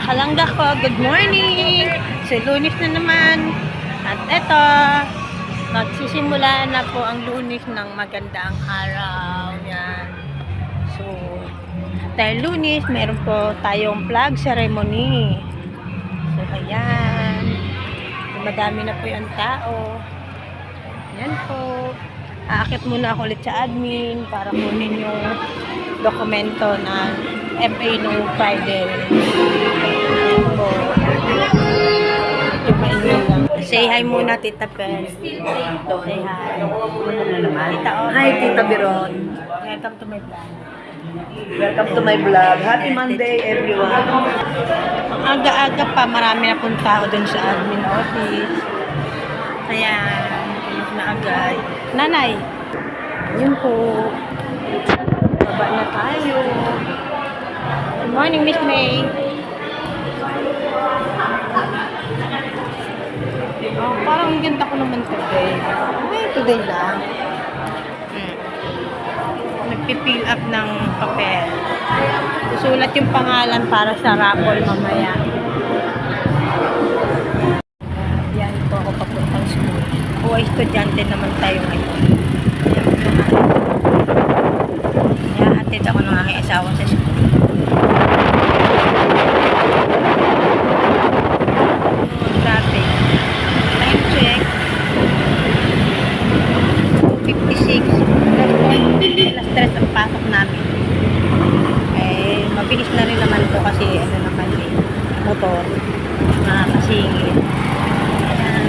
kalangga ko, good morning! So, Lunes na naman. At eto, magsisimula na po ang Lunes ng magandang araw. Yan. So, dahil Lunes, meron po tayong flag ceremony. So, ayan. Madami na po yung tao. Yan po. Aakit muna ako ulit sa admin para kunin yung dokumento ng FA nung Friday. Yan po. Say hi muna, Tita Pel. Say hi. Tita Ope. Hi, Tita Biron. Welcome to my vlog. Welcome to my vlog. Happy Monday, everyone. Ang aga-aga pa, marami na pong tao dun sa admin office. Kaya, kilos na agad. Nanay, yun po. Baba na tayo. Good morning, Miss May. Oh, parang ganda ko naman today. Ay, today lang. Nagpipill up ng papel. Susulat yung pangalan para sa raffle mamaya. Yan po ako papuntang school. O, estudyante naman tayo ngayon. Kaya atid ako ng aking asawa sa school. Traffic. Time check. 2:56. Alas 3 ang pasok namin. Eh, mabilis na rin naman to kasi ano naman eh, motor. Nakakasingit. Ayan.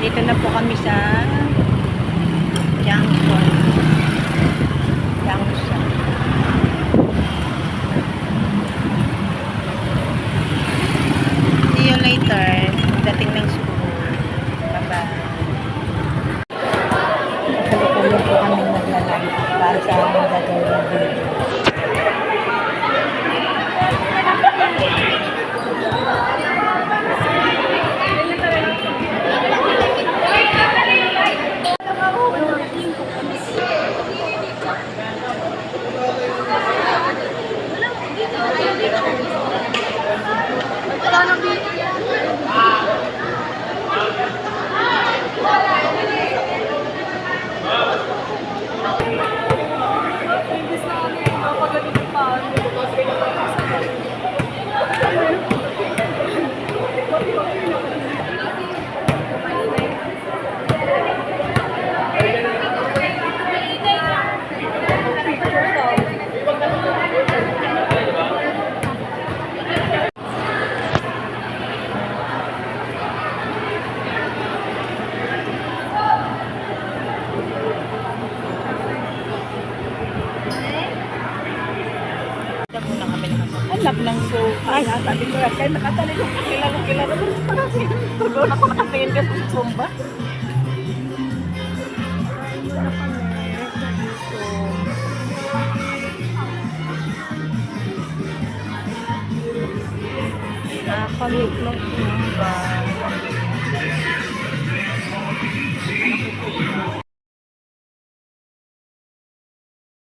Dito na po kami sa Junction. See you later. Dating ng school. Bye-bye. Kalukulo po kami maglalay para sa aming gagawin video. Lap ng sofa. Ay, sabi ko kaya nakatali ko kilala mo. Doon ako nakatingin ka sa Zumba. Nakakamit ng Zumba.